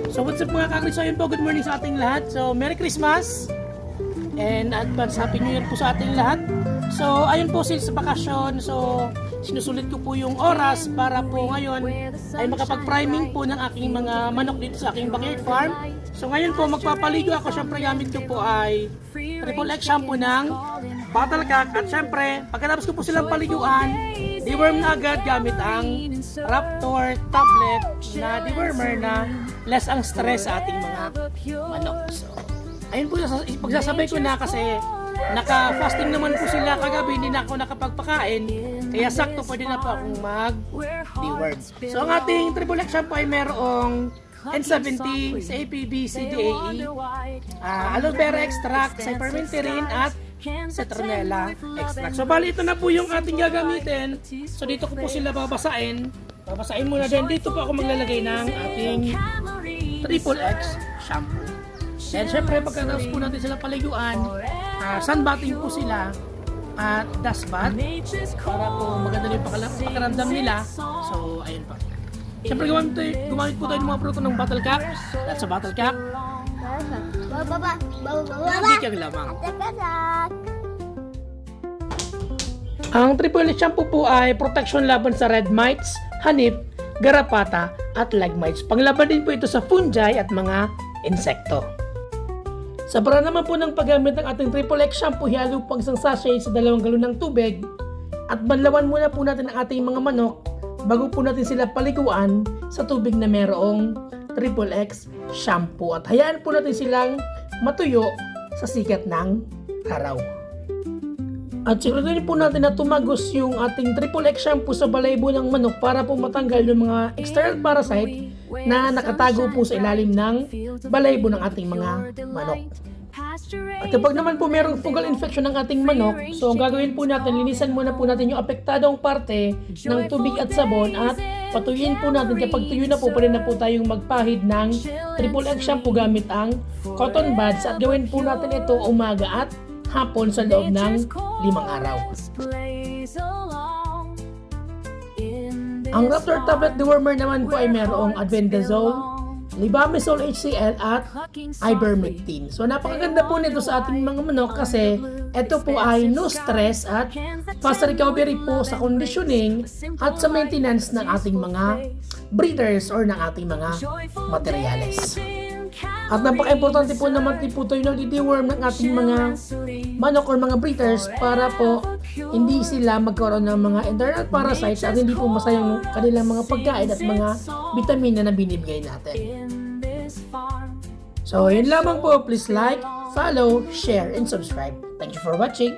So what's up mga kakri? So ayun po, good morning sa ating lahat. So Merry Christmas and advance Happy New Year po sa ating lahat. So ayun po, since bakasyon, so sinusulit ko po yung oras para po ngayon ay makapag-priming po ng aking mga manok dito sa aking backyard farm. So ngayon po magpapaligo ako. Syempre gamit ko po ay Triple X shampoo ng Battlecat. At syempre pagkatapos ko po silang paliguan, deworm na agad gamit ang Raptor tablet na dewormer na less ang stress sa ating mga manok. So ayun po, pagsasabay ko na kasi naka-fasting naman po sila kagabi, hindi na ako nakapagpakain. Kaya sakto pwede na po akong mag-deworm. So ang ating Triple X shampoo ay merong N70, CAPB, CDAE, aloe vera extract, cypermethrin at citronella extract. So bali ito na po yung ating gagamitin. So dito ko po sila babasain. Babasain muna din. Dito po ako maglalagay ng ating Triple X shampoo. And syempre pagkatapos po natin sila paliguan, sunbathing po sila at dust bath para po maganda yung pakiramdam nila. So ayun po. Syempre gumamit po tayo ng mga produkto ng Battlecat. That's a Battlecat. Hindi kang lamang. Ang Triple X shampoo po ay protection laban sa red mites, hanip, garapata at leg mites. Panglaban din po ito sa fungi at mga insekto. Sa para naman po ng paggamit ng ating Triple X shampoo, halo po ang isang sachet sa 2 galon ng tubig at banlawan muna po natin ang ating mga manok bago po natin sila paliguan sa tubig na merong Triple X shampoo. At hayaan po natin silang matuyo sa sikat ng araw. At siguraduhin po natin na tumagos yung ating Triple X shampoo sa balaybo ng manok para po matanggal yung mga external parasite na nakatago po sa ilalim ng balaybo ng ating mga manok. At kapag naman po merong fungal infection ng ating manok, so ang gagawin po natin, linisan muna po natin yung apektadong parte ng tubig at sabon at patuyin po natin. Kapag tuyo na po, pwede na po tayong magpahid ng Triple X shampoo gamit ang cotton buds at gawin po natin ito umaga at hapon sa loob ng 5 araw. Ang Raptor tablet dewormer naman po ay merong albendazole, Libamisol HCl at ivermectin. So napakaganda po nito sa ating mga manok kasi ito po ay no stress at fast recovery po sa conditioning at sa maintenance ng ating mga breeders or ng ating mga materyales. At napaka-importante po naman po ito yung nagdi-deworm ng ating mga manok or mga breeders para po hindi sila magkaroon ng mga internal parasites at hindi po masayang kanilang mga pagkain at mga vitamina na binibigay natin. So yun lamang po. Please like, follow, share, and subscribe. Thank you for watching.